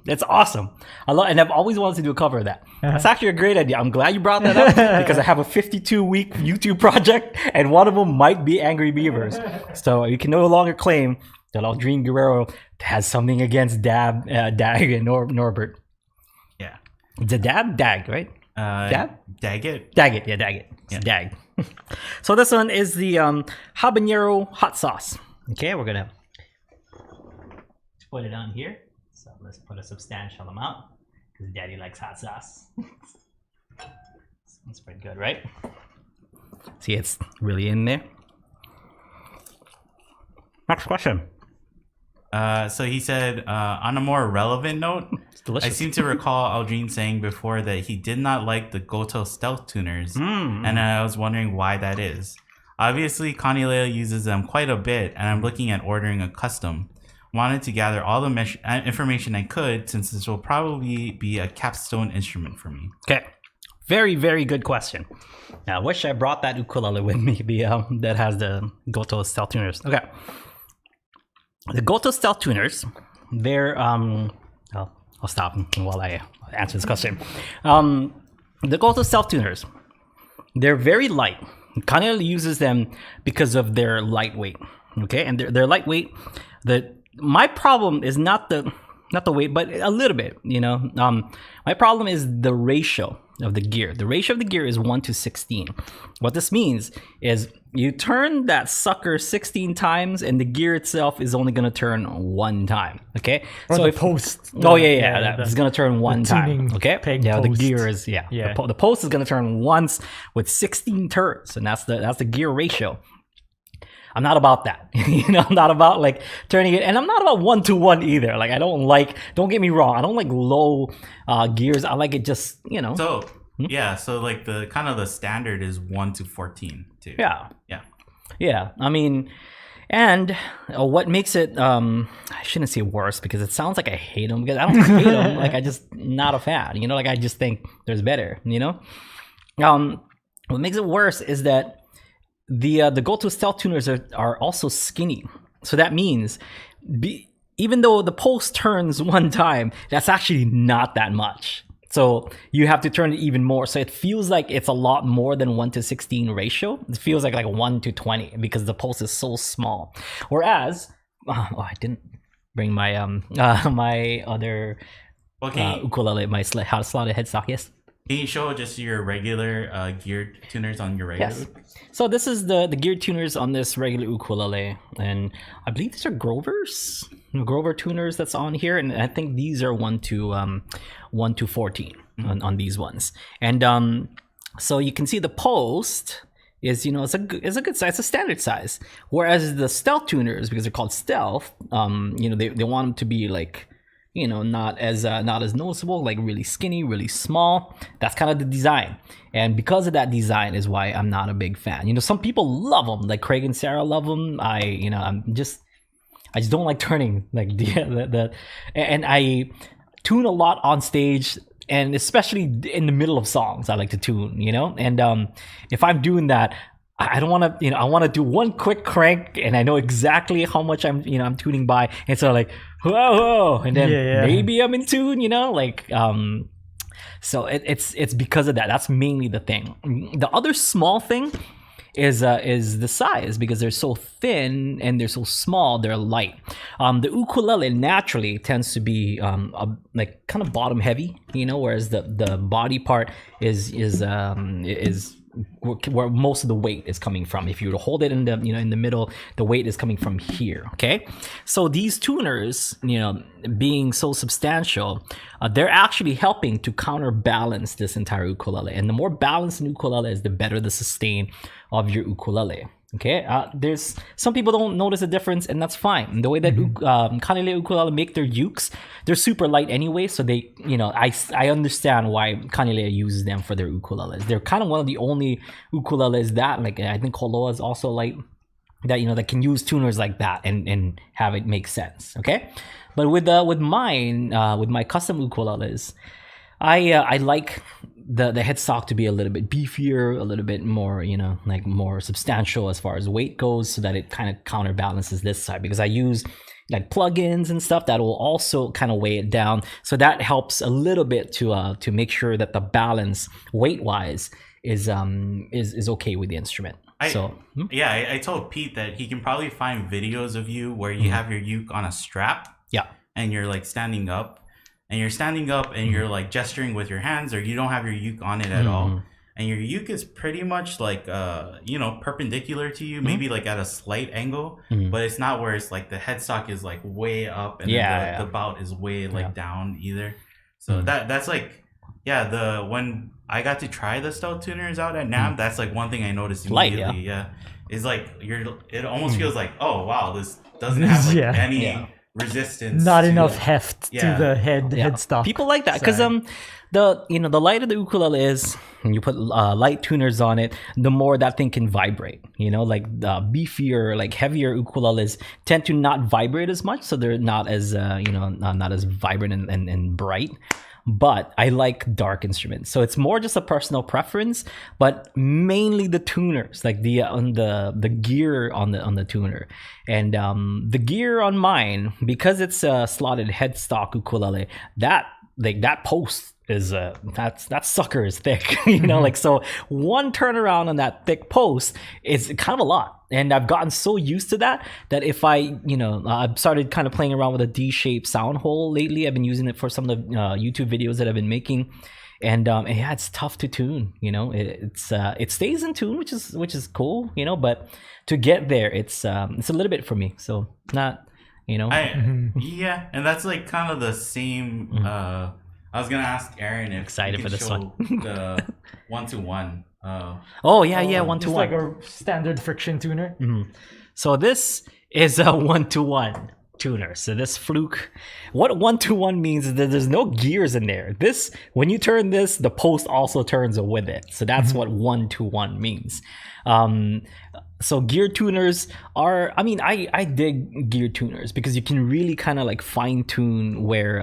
It's awesome. I love, and I've always wanted to do a cover of that. It's actually a great idea. I'm glad you brought that up because I have a 52-week YouTube project, and one of them might be Angry Beavers. So you can no longer claim that Aldrine Guerrero has something against Dag and Norbert. Yeah, it's a Dag, right? Daggett. Daggett. Yeah. Dag. So this one is the habanero hot sauce. Okay, we're gonna put it on here. So let's put a substantial amount because Daddy likes hot sauce. That's pretty good, right? See, it's really in there. Next question. So he said, on a more relevant note, I seem to recall Aldrine saying before that he did not like the Gotoh stealth tuners, and I was wondering why that is. Obviously, Connie uses them quite a bit, and I'm looking at ordering a custom. Wanted to gather all the information I could, since this will probably be a capstone instrument for me. Okay, very, very good question. Now, I wish I brought that ukulele with me, that has the Gotoh stealth tuners. Okay. The Gotoh stealth tuners, they're I'll stop while I answer this question. The Gotoh stealth tuners, they're very light. Kanyeol uses them because of their lightweight. Okay, and they're lightweight. My problem is not the weight, but a little bit. My problem is the ratio of the gear. The ratio of the gear is 1:16. What this means is you turn that sucker 16 times and the gear itself is only going to turn 1 time. Okay, or so the post. It's going to turn 1 time. Okay, the gear is the post is going to turn once with 16 turns, and that's the gear ratio. I'm not about that. I'm not about like turning it, and I'm not about 1-to-1 either. Like don't get me wrong, I don't like low gears. I like it just, So so like the kind of the standard is 1-14 too. Yeah. I mean, and what makes it I shouldn't say worse because it sounds like I hate them, because I don't hate them. Like I just not a fan. Like I just think there's better. What makes it worse is that the Gotoh stealth tuners are also skinny. So that means even though the post turns 1 time, that's actually not that much. So you have to turn it even more. So it feels like it's a lot more than 1:16 ratio. It feels like 1:20 because the post is so small. Whereas, I didn't bring my my other ukulele, my how to slot a headstock. Yes. Can you show just your regular geared tuners on your regular? Yes. So this is the geared tuners on this regular ukulele, and I believe these are Grover tuners that's on here, and I think these are 1-14 on these ones. And so you can see the post is it's a good size, it's a standard size. Whereas the stealth tuners, because they're called stealth, they want them to be like, not as noticeable, like really skinny, really small. That's kind of the design, and because of that design is why I'm not a big fan. Some people love them, like Craig and Sarah love them. I just don't like turning like the and I tune a lot on stage, and especially in the middle of songs I like to tune, and if I'm doing that, I don't want to, I want to do one quick crank, and I know exactly how much I'm tuning by, and so like whoa, and then maybe I'm in tune, so it's because of that. That's mainly the thing. The other small thing is the size, because they're so thin and they're so small, they're light. The ukulele naturally tends to be like kind of bottom heavy, whereas the body part is where most of the weight is coming from. If you were to hold it in the in the middle, the weight is coming from here. Okay, so these tuners, being so substantial, they're actually helping to counterbalance this entire ukulele. And the more balanced an ukulele is, the better the sustain of your ukulele. Okay, there's some people don't notice a difference, and that's fine. The way that Kanile ukulele make their ukes, they're super light anyway, so they, I understand why Kanile uses them for their ukuleles. They're kind of one of the only ukuleles that, like, I think Koloa is also like that, that can use tuners like that and have it make sense. Okay, but with mine, with my custom ukuleles, I like the headstock to be a little bit beefier, a little bit more, like more substantial as far as weight goes, so that it kind of counterbalances this side, because I use like plugins and stuff that will also kind of weigh it down. So that helps a little bit to make sure that the balance weight wise is okay with the instrument. I told Pete that he can probably find videos of you where you have your uke on a strap. Yeah. And you're like standing up. And you're standing up and you're like gesturing with your hands, or you don't have your uke on it at all. And your uke is pretty much like, perpendicular to you, maybe like at a slight angle, but it's not where it's like the headstock is like way up and the bout is way like down either. So that's like, when I got to try the stealth tuners out at NAMM, that's like one thing I noticed immediately. It's like it almost feels like, oh wow, this doesn't have like any resistance, not enough heft to the headstock. People like that because the lighter the ukulele is, and you put light tuners on it, the more that thing can vibrate. Like the beefier, like heavier ukuleles tend to not vibrate as much, so they're not as not as vibrant and bright. But I like dark instruments, so it's more just a personal preference. But mainly the tuners, like the gear on the tuner, and the gear on mine, because it's a slotted headstock ukulele. That post is that sucker is thick, like, so one turnaround on that thick post is kind of a lot. And I've gotten so used to that if I, I've started kind of playing around with a D-shaped sound hole lately. I've been using it for some of the YouTube videos that I've been making, and it's tough to tune. It stays in tune, which is cool. But to get there, it's a little bit for me. So not, and that's like kind of the same. I was gonna ask Aaron if excited for this one. The 1-to-1. 1-to-1, like a standard friction tuner. So this is a 1-to-1 tuner. So this fluke, what 1-to-1 means is that there's no gears in there. This, when you turn this, the post also turns with it. So that's what 1-to-1 means. So gear tuners are, I dig gear tuners because you can really kind of like fine tune where,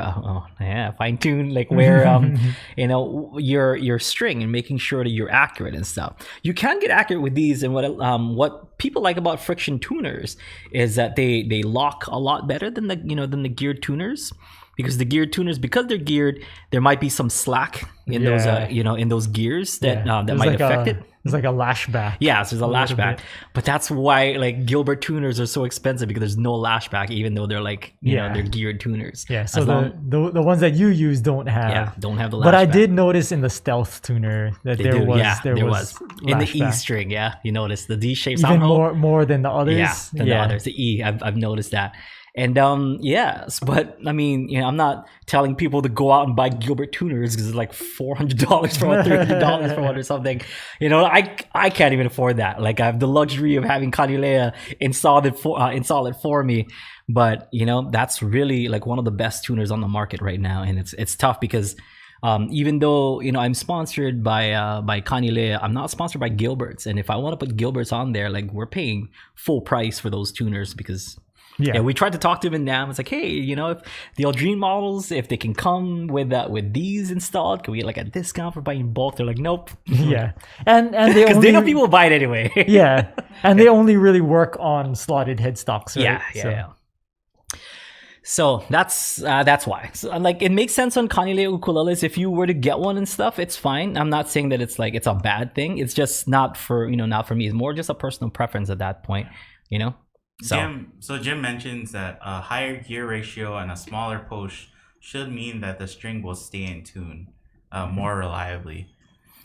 your string and making sure that you're accurate and stuff. You can get accurate with these, and what people like about friction tuners is that they lock a lot better than the geared tuners. Because the geared tuners, because they're geared, there might be some slack in those, in those gears that might affect it. There's like a lashback. Yeah, so there's a lashback. But that's why like Gilbert tuners are so expensive, because there's no lashback, even though they're like, they're geared tuners. Yeah, so the ones that you use don't have the lashback. But I did notice in the stealth tuner that there was in the E string. Yeah, you notice the D-shaped even sound hole. more than the others. Than the others. The E, I've noticed that. And but I'm not telling people to go out and buy Gilbert tuners because it's like $400 for one, $300 for one or something. I can't even afford that. Like, I have the luxury of having Kanilea install it for me. But that's really like one of the best tuners on the market right now, and it's tough because even though I'm sponsored by Kanilea, I'm not sponsored by Gilbert's. And if I want to put Gilbert's on there, like, we're paying full price for those tuners because. Yeah, we tried to talk to him in NAMM. It's like, hey, if the Aldrine models, if they can come with these installed, can we get like a discount for buying bulk? They're like, nope. Yeah, and because they know people buy it anyway. Yeah, and they only really work on slotted headstocks, right? Yeah. So that's why. So, like, it makes sense on Kanilea ukuleles. If you were to get one and stuff, it's fine. I'm not saying that it's like it's a bad thing. It's just not for not for me. It's more just a personal preference at that point. So Jim mentions that a higher gear ratio and a smaller post should mean that the string will stay in tune more reliably.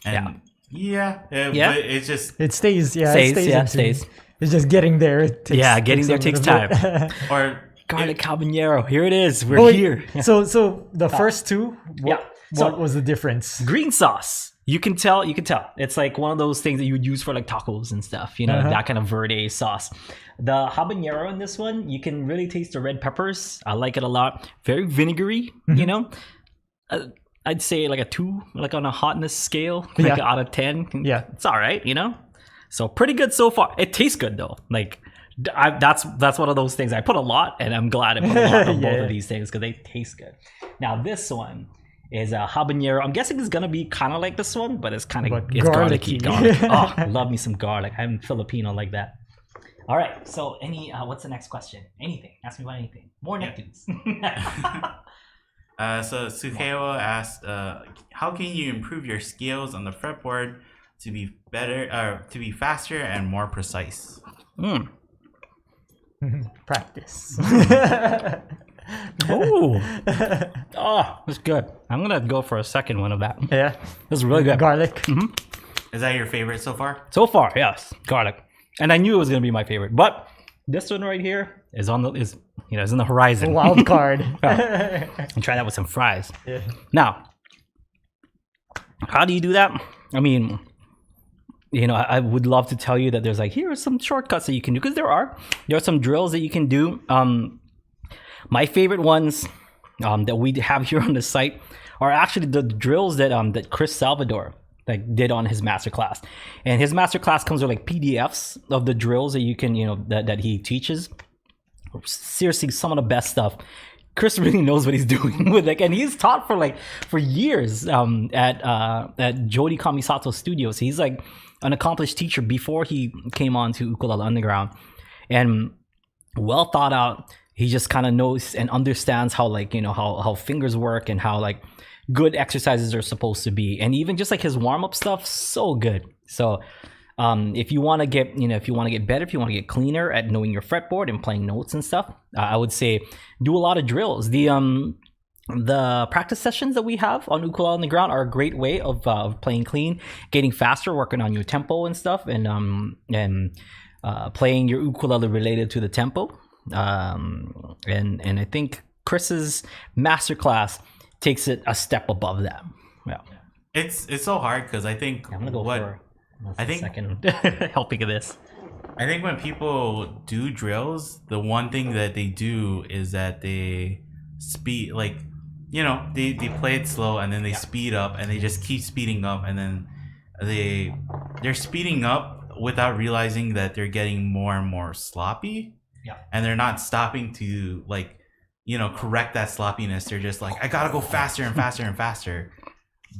And Yeah. But it's just it stays. Yeah, stays. it stays. It's just getting there. Getting there takes time. or Garlic habanero. Here it is. We're here. So the first two. What was the difference? Green sauce. You can tell. It's like one of those things that you would use for like tacos and stuff. You know, that kind of verde sauce. The habanero in this one, you can really taste the red peppers. I like it a lot. Very vinegary. You know, I'd say like a 2, like on a hotness scale, like out of 10. Yeah, it's all right. You know, so pretty good so far. It tastes good though. Like. That's one of those things. I put a lot, and I'm glad I put a lot on both of these things because they taste good. Now this one is a habanero. I'm guessing it's gonna be kind of like this one, but it's kind of garlicky. Oh, love me some garlic. I'm Filipino like that. All right. So what's the next question? Anything? Ask me about anything. More Neptunes. So Sukeo asked, how can you improve your scales on the fretboard to be better, to be faster and more precise? Practice. Oh, that's good. I'm gonna go for a second one of that. Yeah, this is really good. Garlic. Is that your favorite so far? So far, yes, garlic. And I knew it was gonna be my favorite, but this one right here is in the horizon. Wild card. And try that with some fries. Yeah. Now, how do you do that? I mean. You know, I would love to tell you that there's like, here are some shortcuts that you can do, because there are some drills that you can do. My favorite ones that we have here on the site are actually the drills that Chris Salvador did on his masterclass. And his masterclass comes with like PDFs of the drills that you can, that he teaches. Seriously, some of the best stuff. Chris really knows what he's doing with and he's taught for years at Jody Kamisato Studios. He's like an accomplished teacher before he came on to Ukulele Underground, and well thought out. He just kind of knows and understands how how fingers work and how good exercises are supposed to be, and even just his warm-up stuff, so good. So if you want to get better, if you want to get cleaner at knowing your fretboard and playing notes and stuff, I would say do a lot of drills. The practice sessions that we have on Ukulele on the Ground are a great way of playing clean, getting faster, working on your tempo and stuff, and playing your ukulele related to the tempo. And I think Chris's masterclass takes it a step above that. Yeah, it's so hard because I think I'm gonna go for second helping of this. I think when people do drills, the one thing that they do is that they speed, they play it slow and then they speed up and they just keep speeding up, and then they're speeding up without realizing that they're getting more and more sloppy. Yeah. And they're not stopping to correct that sloppiness. They're just like, I gotta go faster and faster and faster.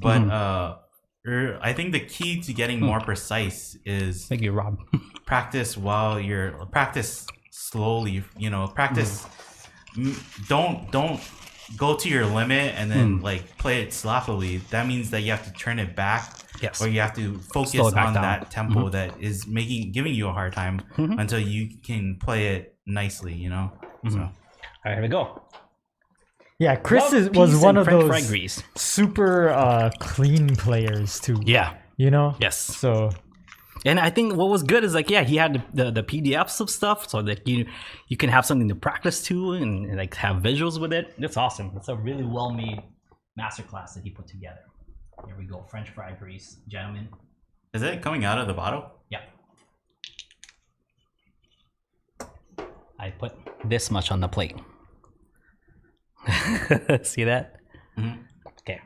But I think the key to getting more precise is thank you, Rob. practice slowly. Practice. Don't go to your limit and then play it sloppily. That means that you have to turn it back. Yes. Or you have to focus on that tempo that is giving you a hard time until you can play it nicely. So. All right, here we go. Yeah, Chris was one of those super clean players too. Yeah. Yes. So. And I think what was good is he had the PDFs of stuff, so that you can have something to practice to and have visuals with it. It's awesome. It's a really well made masterclass that he put together. Here we go, French fry grease, gentlemen. Is it coming out of the bottle? Yeah. I put this much on the plate. See that? Mm-hmm. Okay.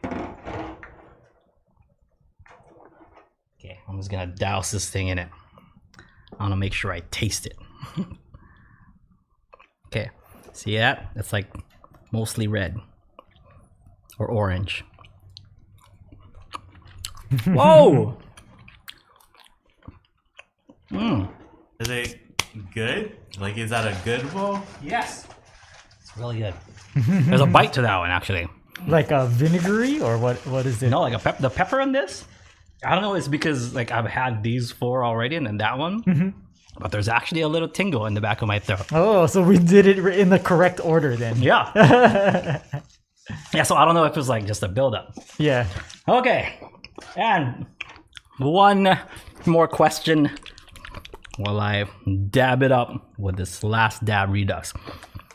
Okay, I'm just gonna douse this thing in it. I want to make sure I taste it. Okay, see that? It's mostly red or orange. Whoa! Is it good? Is that a good bowl? Yes. It's really good. There's a bite to that one, actually. Like a vinegary, or what is it? No, the pepper in this. I don't know. It's because I've had these 4 already, and then that one. But there's actually a little tingle in the back of my throat. Oh, so we did it in the correct order then. Yeah. Yeah. So I don't know if it was just a buildup. Yeah. Okay. And one more question while I dab it up with this last dab redux.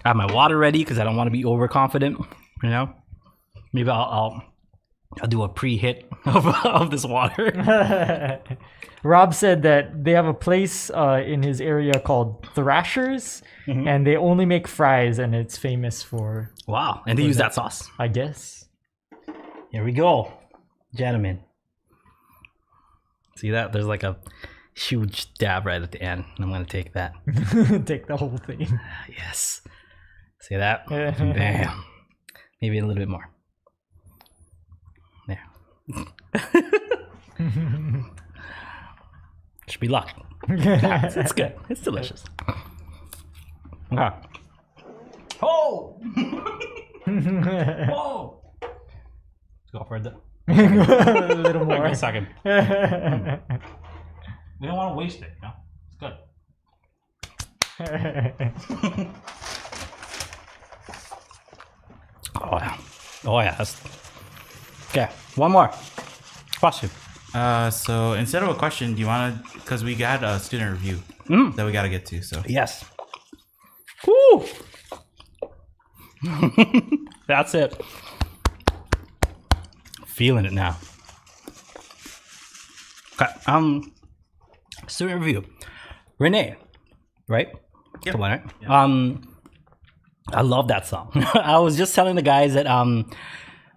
I have my water ready because I don't want to be overconfident, you know? Maybe I'll do a pre-hit of this water. Rob said that they have a place in his area called Thrashers, and they only make fries, and it's famous for... Wow, and they use that sauce? I guess. Here we go, gentlemen. See that? There's like a huge dab right at the end. I'm going to take that. Take the whole thing. Yes. See that? Bam. Maybe a little bit more. There. Should be luck. It's good. It's delicious. Okay. Oh! Whoa! Let's go for a little more. A second. We don't want to waste it, you know? It's good. Oh yeah. Oh yeah. That's... Okay. One more question. So instead of a question, do you want to? Because we got a student review that we got to get to. So yes. Woo! That's it. Feeling it now. Okay. Student review. Renee, right? Yep. Come on, right? Yep. I love that song. I was just telling the guys that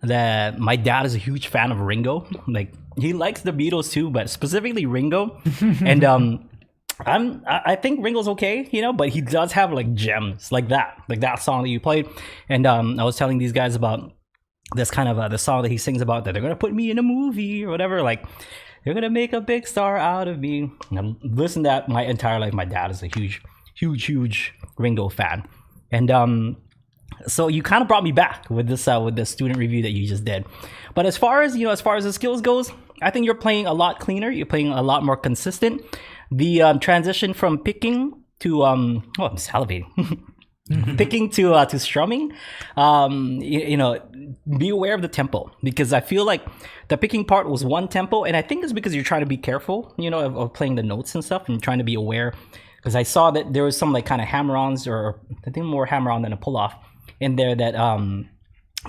that my dad is a huge fan of Ringo. Like he likes the Beatles too, but specifically Ringo. And I think Ringo's okay, you know, but he does have like gems like that song that you played. And I was telling these guys about this kind of the song that he sings about that they're gonna put me in a movie or whatever. Like they're gonna make a big star out of me. And I've listened to that my entire life. My dad is a huge Ringo fan. And so you kind of brought me back with this student review that you just did. But as far as the skills goes, I think you're playing a lot cleaner. You're playing a lot more consistent. The transition from picking to I'm salivating. Picking to strumming, you know, be aware of the tempo, because I feel like the picking part was one tempo, and I think it's because you're trying to be careful, you know, of playing the notes and stuff, and trying to be aware. Because I saw that there was some like kind of hammer-ons, or I think more hammer-on than a pull-off in there that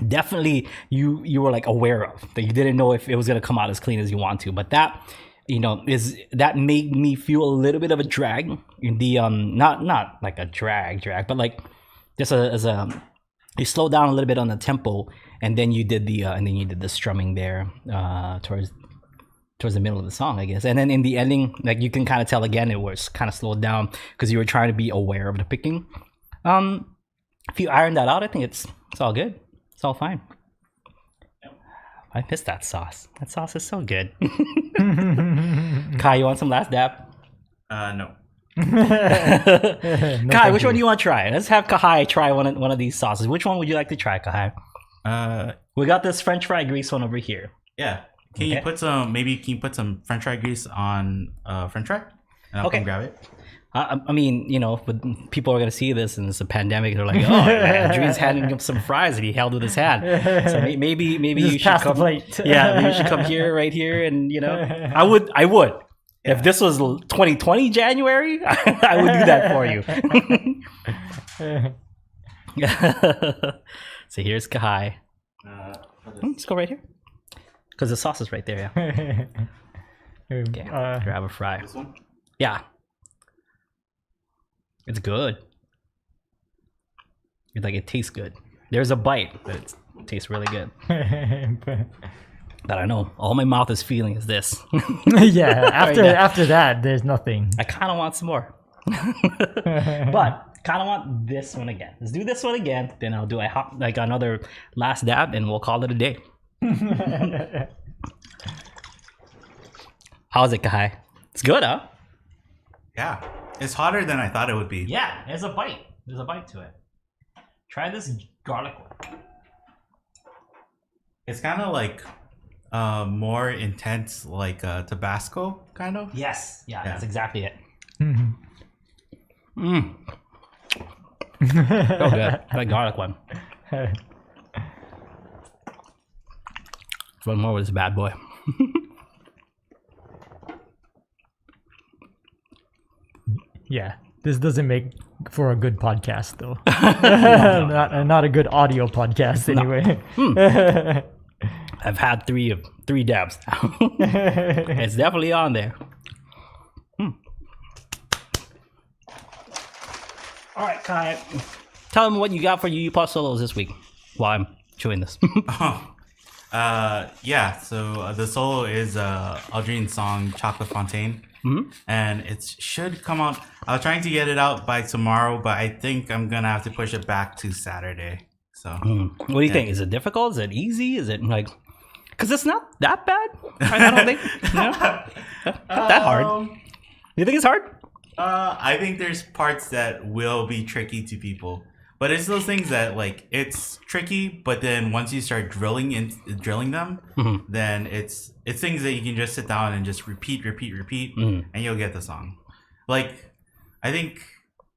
definitely you were like aware of, that you didn't know if it was gonna come out as clean as you want to. But that, you know, that made me feel a little bit of a drag in the not like a drag, but like just as you slow down a little bit on the tempo, and then you did the strumming there towards the middle of the song, I guess. And then in the ending, like you can kind of tell again, it was kind of slowed down because you were trying to be aware of the picking. If you iron that out, I think it's all good. It's all fine. I miss that sauce. That sauce is so good. Kai, you want some last dab? No. Kai, which one do you want to try? Let's have Kahai try one of these sauces. Which one would you like to try, Kahai? We got this French fry grease one over here. Yeah. Can you put some French fry grease on French fry? And I'll come grab it. I mean, you know, but people are gonna see this, and it's a pandemic. They're like, "Oh, man, Dream's handing him some fries that he held with his hand." So maybe you should come. Plate. Yeah, maybe you should come here, right here, and you know, I would. Yeah. If this was 2020 January, I would do that for you. So here's Kahai. Let's go right here, because the sauce is right there. Yeah. Okay, grab a fry. This one? Yeah. It's good. It's like, it tastes good. There's a bite, but it tastes really good. But I know all my mouth is feeling is this. Yeah, after that, there's nothing. I kind of want some more. But kind of want this one again. Let's do this one again. Then I'll do another last dab, and we'll call it a day. How's it, Kahai? It's good, huh? Yeah. It's hotter than I thought it would be. Yeah, there's a bite. There's a bite to it. Try this garlic one. It's kind of like more intense, like Tabasco, kind of. Yes. Yeah, that's exactly it. So good. That garlic one. One more with this bad boy. Yeah. This doesn't make for a good podcast, though. Not a good audio podcast, anyway. I've had three dabs. It's definitely on there. All right, Kai. Tell them what you got for UU Plus solos this week while I'm chewing this. Yeah, so the solo is Aldrine's song Chocolate Fontaine. And it should come out. I was trying to get it out by tomorrow, but I think I'm gonna have to push it back to Saturday. So what do you think? Is it difficult? Is it easy? Is it like, because it's not that bad? I don't think, not that hard. You think it's hard? I think there's parts that will be tricky to people, but it's those things that like it's tricky, but then once you start drilling them, then it's things that you can just sit down and just repeat, and you'll get the song. Like, I think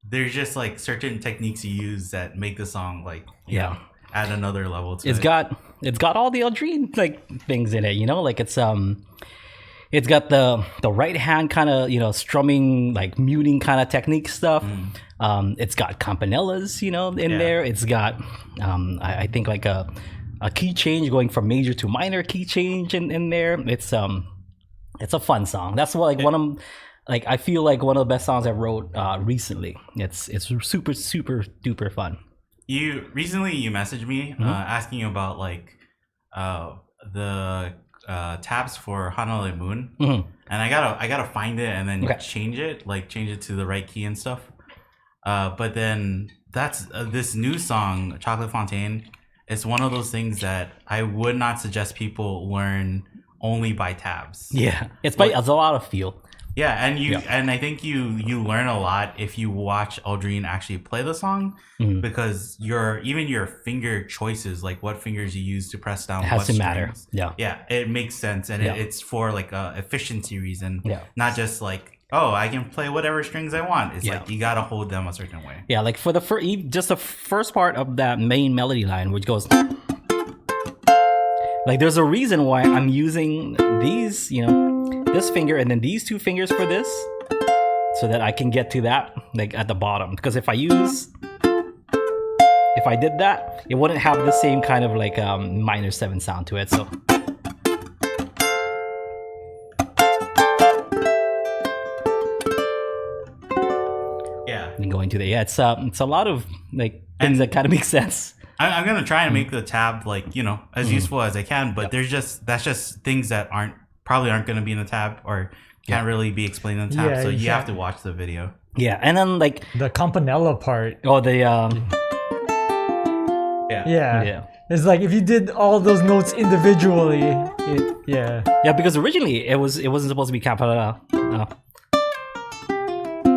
there's just like certain techniques you use that make the song like add another level to it. It's got all the Aldrine like things in it, like it's got the right hand kind of strumming, like muting kind of technique stuff. It's got campanellas in there. It's got I think like a key change going from major to minor key change in there. It's a fun song. That's what I feel like one of the best songs I wrote recently. It's super duper fun. You messaged me asking about like the tabs for Honolulu Moon, and I gotta find it and then change it to the right key and stuff. But then that's this new song Chocolate Fontaine. It's one of those things that I would not suggest people learn only by tabs. Yeah, it's a lot of feel. Yeah, and I think you learn a lot if you watch Aldrine actually play the song, because your finger choices, like what fingers you use to press down, has to matter. Yeah, it makes sense, and it's for like a efficiency reason, not just like, oh, I can play whatever strings I want. It's like you gotta hold them a certain way. Yeah, like for the first part of that main melody line, which goes like, there's a reason why I'm using these, this finger and then these two fingers for this, so that I can get to that like at the bottom. Because if I did that, it wouldn't have the same kind of like minor 7 sound to it. So and going to the it's a lot of like things that kind of make sense. I'm gonna try and make the tab like as useful as I can, but that's just things that probably aren't gonna be in the tab or can't really be explained in the tab. So you have to watch the video. Yeah, and then like the campanella part. Oh, the yeah. It's like if you did all those notes individually, because originally it wasn't supposed to be campanella.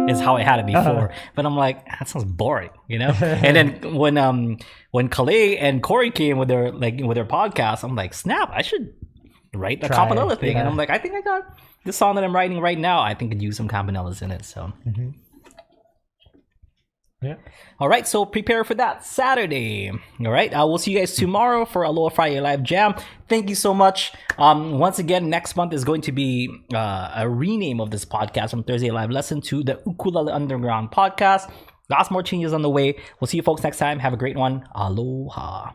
Is how I had it before, but I'm like, that sounds boring, And then when Calais and Corey came with their podcast, I'm like, snap, I should write the campanella thing, and I'm like, I think I got this song that I'm writing right now. I think could use some campanellas in it. So, all right, so prepare for that Saturday. All right, we'll see you guys tomorrow for Aloha Friday Live Jam. Thank you so much. Once again, next month is going to be a rename of this podcast from Thursday Live Lesson to the Ukulele Underground Podcast. Lots more changes on the way. We'll see you folks next time. Have a great one. Aloha.